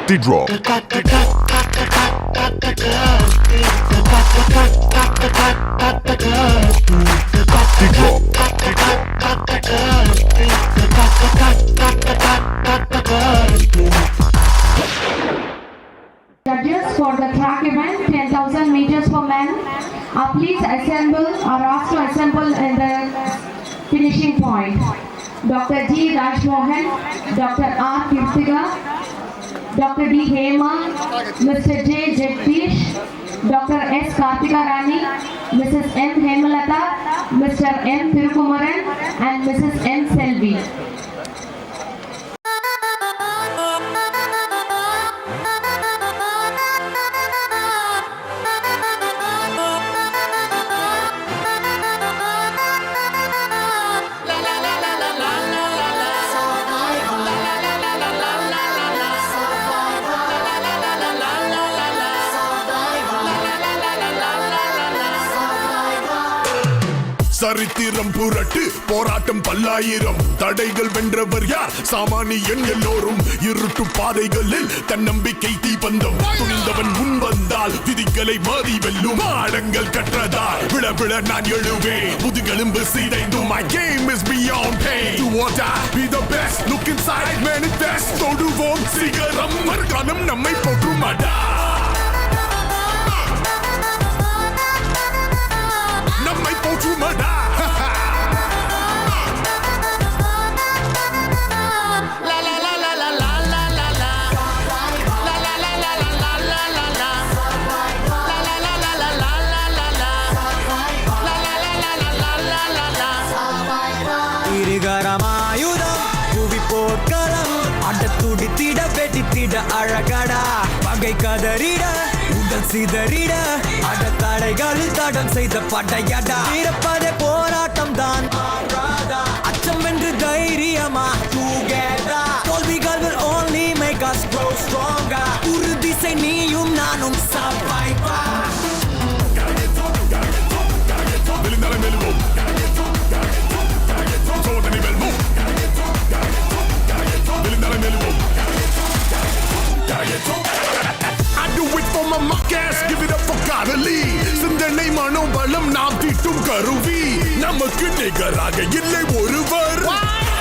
The drop. Judges for the track event 10,000 meters for men please assemble or asked to assemble in the finishing point. Dr. G. Rajmohan, Dr. R. Kirtiga, Dr. D. Hema, Mr. J. Jagdish, Dr. S. Kartika Rani, Mrs. M. Hemalata, Mr. M. Thirukumaran and Mrs. M. Selvi. சரித்திரம் புரட்டு போராட்டம் பல்லாயிரம் தடைகள் வென்றவர் யார் சாமானியன் எல்லோரும் இருட்டு பாதைகளில் தன்னம்பிக்கை தீபந்தம் துணிந்தவன் முன் வந்தால் விதிகளை மாறி வெல்லும் ஆழங்கள் கற்றதால் விழ விழ நான் எழுவேன் முதுகெலும்பு சிதைந்தும் my game is beyond pain do or die be the best look inside manifest தொடுவோம் சிகரம் மறுகாலம் நம்மை போற்றுமாடா நம்மை போற்றுமாடா இருகரமாயுதம் புவி போர்க்களம் அடத்துடித்திட வெடித்திட அழகடா பகை கதறிட உடல் சிதறிட அட தடைகளில் தடம் செய்த படையடா இருப்பதே போராட்டம் தான் அச்சம் என்று தைரியமா together தோல்விகள் will only make us grow stronger உறுதிசை நீயும் நானும் survivor I do it for my muck ass, give it up for Carly. சிந்தனை மனோபலம் நாம் தீட்டும் கருவி நமக்கு நிகராக இல்லை ஒருவர்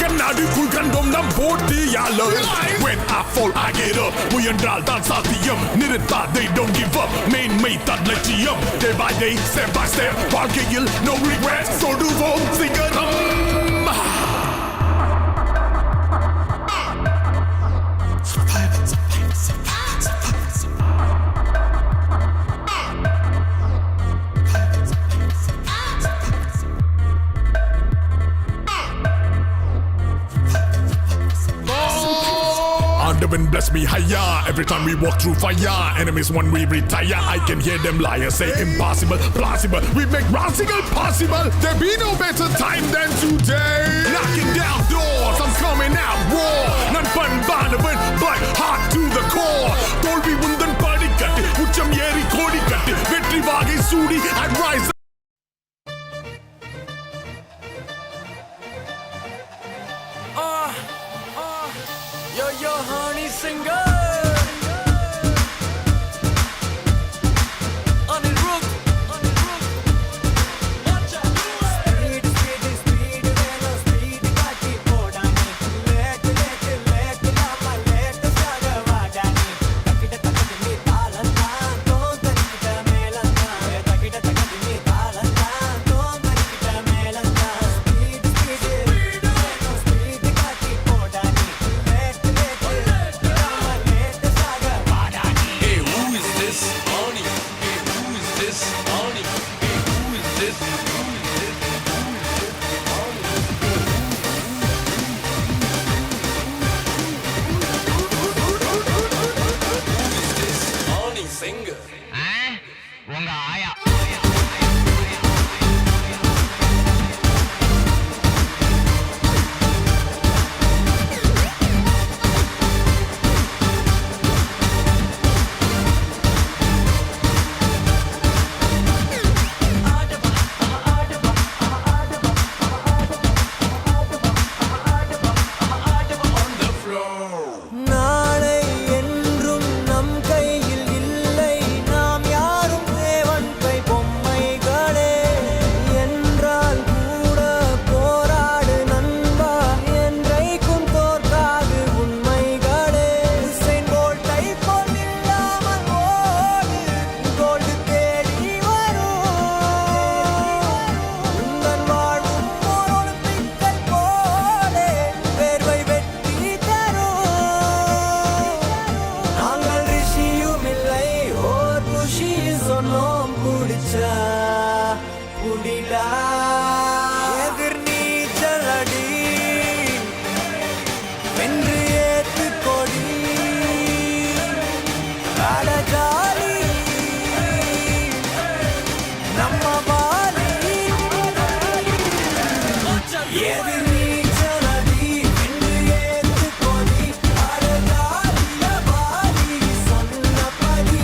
கண்ணாடிக்குள் கண்டோம் நம் போட்டியாளர் When I fall I get up முயன்றால் தான் சாத்தியம் நிறுத்தாதை don't give up மேன்மை தான் லட்சியம் Day by day step by step வாழ்க்கையில் no regrets தொடுவோம் சிகரம் Heaven bless me higher every time we walk through fire enemies when we retire I can hear them liars say impossible plausible we make radical possible there be no better time than today knocking down doors I'm coming out war none fun barnavan but hard to the core தோல்வி உந்தன் படிக்கட்டு உச்சம் ஏறி கோடி கட்டு வெற்றி வாகை சூடி I rise Yo honey singer on the roof speed kaati podane let mama let அடிடா எதிர் நீச்சலடி வென்று ஏத்து கொடி அடஜாலி நம்ம வாலி எதிர் நீச்சலடி வென்று ஏத்து கொடி அடஜாலிய வாலி சொன்னபடி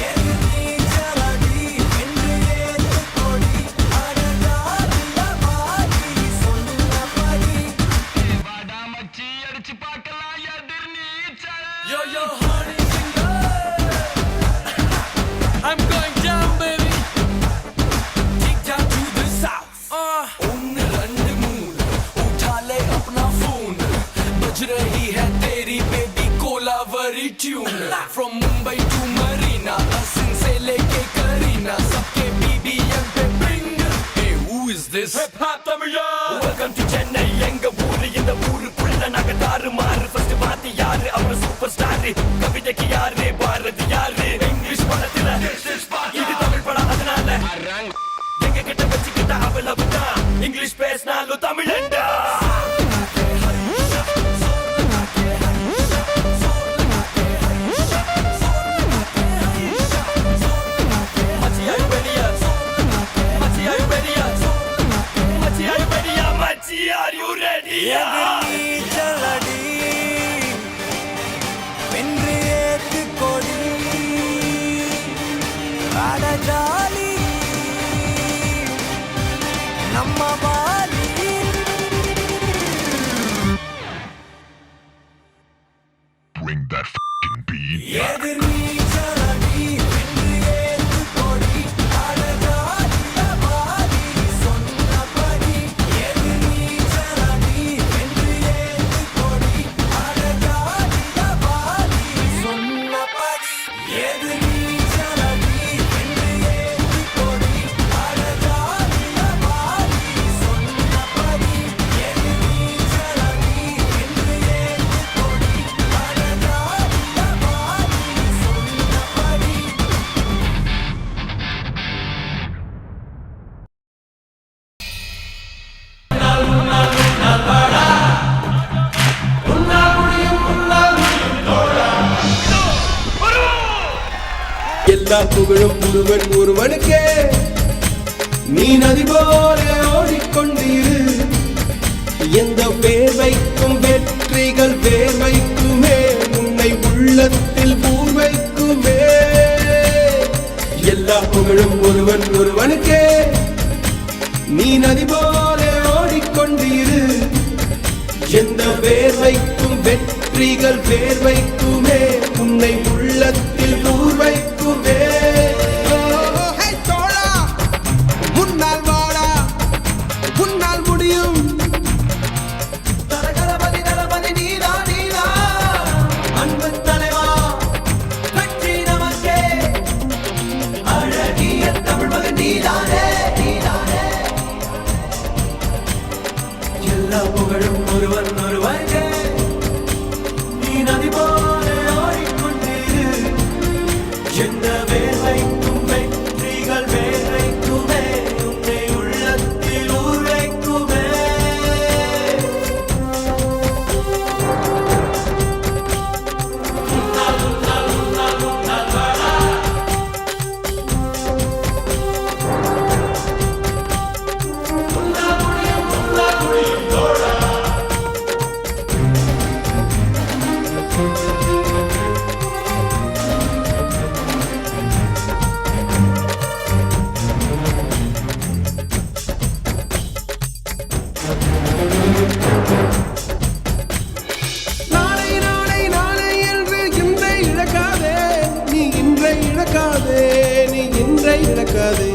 எதிர் நீச்சலடி வென்று ஏத்து கொடி அடஜாலிய வாலி சொன்னபடி வாடா மச்சி அடிச்சு பார்க்கலாம் எதிர் நீச்சல் yo yo honey singer I'm going down baby Take down to the south उन रंड मून उठा ले अपना फोन बज रही है तेरी baby Kolaveri tune From Mumbai to Marina Asin से लेके करीना सबके BBM पे bring Hey who is this Hip Hop Tamila Welcome to Chennai எங்க ஊரு இந்த ஊருக்குள்ள நாங்க தாறுமாறு ஃபர்ஸ்ட் பாத்தி யாரு அவர் சூப்பர் ஸ்டார் கவிதைக்கு யாரு பாரதி யாரு இங்கிலீஷ் படத்துல இது தமிழ் படம் அதனால எங்க கிட்ட வச்சுக்கிட்ட அவ்வளவுதான் இங்கிலீஷ் பேசினாலும் தமிழண்டா Are you ready? நீச்சலடி வென்று ஏத்து கொடி அடஜாலி நம்ம Vaali Bring that f***ing beat back. எதிர் நீச்சலடி வென்று ஏத்து கொடி அடஜாலிய வாலி சொன்னபடி எதிர் நீச்சலடி வென்று ஏத்து கொடி அடஜாலிய வாலி சொன்னபடி எதிர் நீச்சலடி வென்று ஏத்து கொடி அடஜாலிய வாலி சொன்னபடி எதிர் நீச்சலடி வென்று ஏத்து கொடி அடஜாலிய வாலி சொன்னபடி எல்லா புகழும் ஒருவன் ஒருவனுக்கே நீ நதி போல ஓடிக்கொண்டிரு எந்த வேர்வைக்கும் வெற்றிகள் வேர்வைக்குமே உன்னை உள்ளத்தில் பூர்வைக்குமே எல்லா புகழும் ஒருவன் ஒருவனுக்கே நீ நதி போல ஓடிக்கொண்டிரு எந்த வேர்வைக்கும் வெற்றிகள் வேர்வைக்குமே உன்னை உள்ளத்தில் ஊர்வைக்குமே தோழா முன்னால் வாடா உன்னால் முடியும் தரகரபதி தரபதி நீதா நீதா அன்பு தலைவா வெற்றி நமக்கே அழகிய தமிழ் மகன் நீதானே நீதானே எல்லா புகழும் ஒருவன் ஒருவனுக்கே நீ நதி போல ஓடிக்கொண்டிரு எந்த வேர்வைக்கும் வெற்றிகள் வேர்வைக்குமே உன்னை உள்ளத்தில் ஊர்வைக்குமே நாளை நாளை நாளை என்று இன்றை இழக்காதே நீ இன்றை இழக்காதே நீ இன்றை இழக்காதே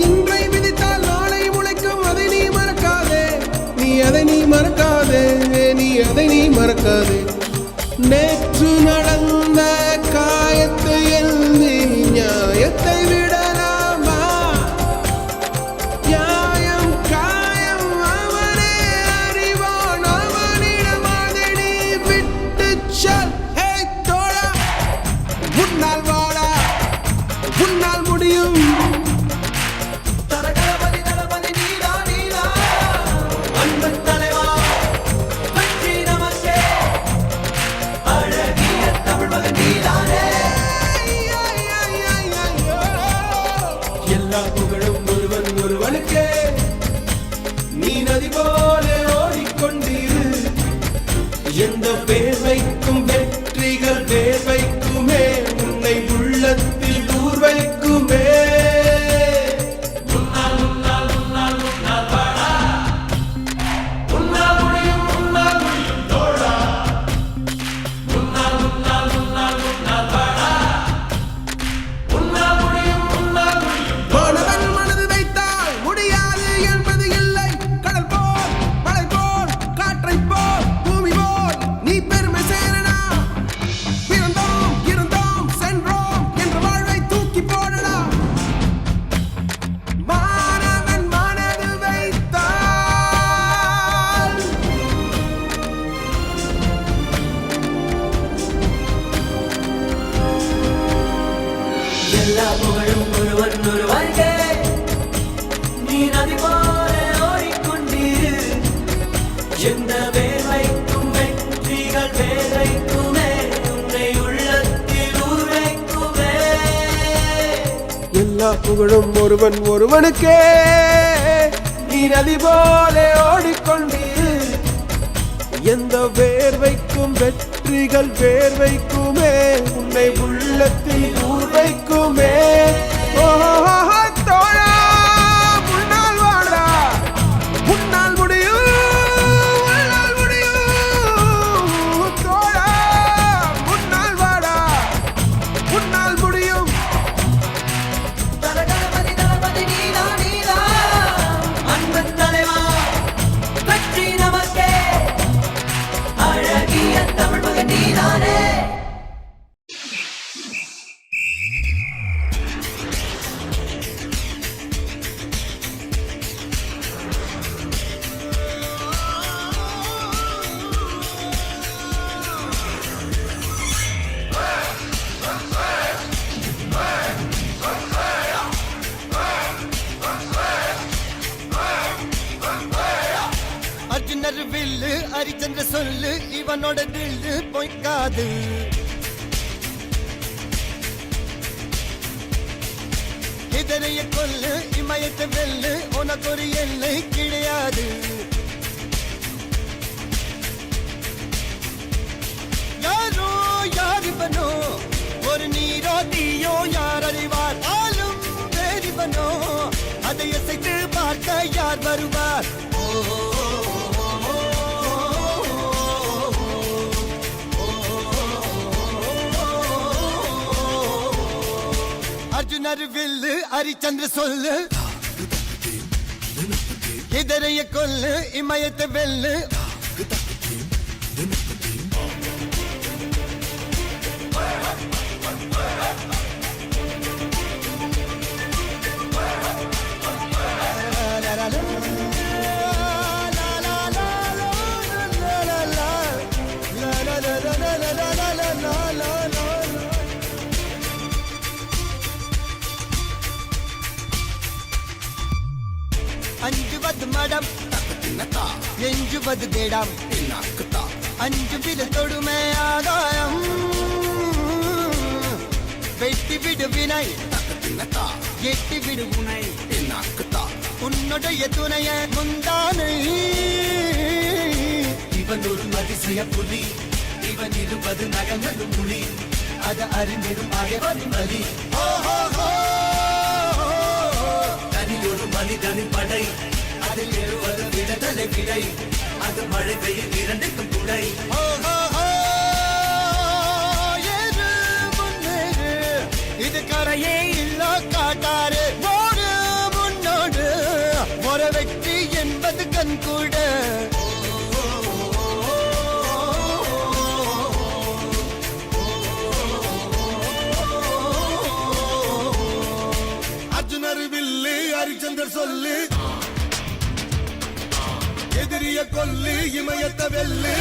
இன்றை விதித்தால் நாளை முளைக்கும் அதை நீ மறக்காதே நீ அதை நீ மறக்காதே நீ அதை நீ மறக்காதே நேற்று நடந்த காயத்தை எழுதி நியாயத்தை விடலாமா நியாயம் காயம் அவனே அறிவான் அவனிடம் அதை நீ விட்டு சொல் ஹே தோழா முன்னால் வாடா உன்னால் முடியும் தரகரபதி தரபதி எல்லா புகழும் ஒருவன் ஒருவருக்கே நீ நதி போல ஓடிக்கொண்டிரு எந்த வேர்வைக்கும் வெற்றிகள் வேர்வைக்குமே உன்னை உள்ளத்தில் ஊர்வைக்குமே எல்லா புகழும் ஒருவன் ஒருவனுக்கே நீ நதி போல ஓடிக்கொண்டிரு எந்த வேர்வைக்கும் வெற்றிகள் வேர்வைக்குமே உன்னை உள்ளத்தில் ஊர்வைக்குமே தோழா முன்னால் வாடா முன்னால் முடியும் உன்னால் முடியும் தோழா முன்னால் வாடா முன்னால் முடியும் தலகணபதி தளபதி நீதா நீதா அன்பன் தலைவா வெற்றி நமக்கே அழகிய தமிழ் மகன் நீதானே அர்ஜுனர் வில்லு ஹரிச்சந்திர சொல்லு இவனோட தில்லு பொய்க்காது இதனைய கொல்லு இமயத்தை வெல்லு உனக்கு ஒரு எல்லை கிடையாது யாரோ யார் இவனோ ஒரு நீரோ தீயோ யார் அறிவார் ஆளும் வேறிவனோ அதை அசைத்து பார்க்க யார் வருவார் அர்ஜுனர் வில்லு ஹரிச்சந்திர சொல்லு இதரைய கொல்லு இமயத்தை வெல்லு அஞ்சுவது மடம் எஞ்சுவது தேடம் அஞ்சு வித தொடுமை ஆதாயம் வெட்டி விடு வினை எட்டி விடு உனை உன்னுடைய துணைய முந்தானை இவன் ஒரு அதிசய புலி இவன் 20 நகங்களும் புலி அது அறிந்திடும் ஆயவனின் வலி தனி ஒரு மனிதனின் படை அதில் எழுவது விடுதலை விடை அது மழை பெய்யும் இரண்டுக்கும் துணை ஏறு முன்னேறு இது கரையே இல்ல காட்டாரு ஓடு முன்னோடு ஒரு வெற்றி என்பது கண் கூட அர்ஜுனர் வில்லு ஹரிச்சந்தர் சொல்லு எதிரிய கொல்லு இமயத்த வெல்லு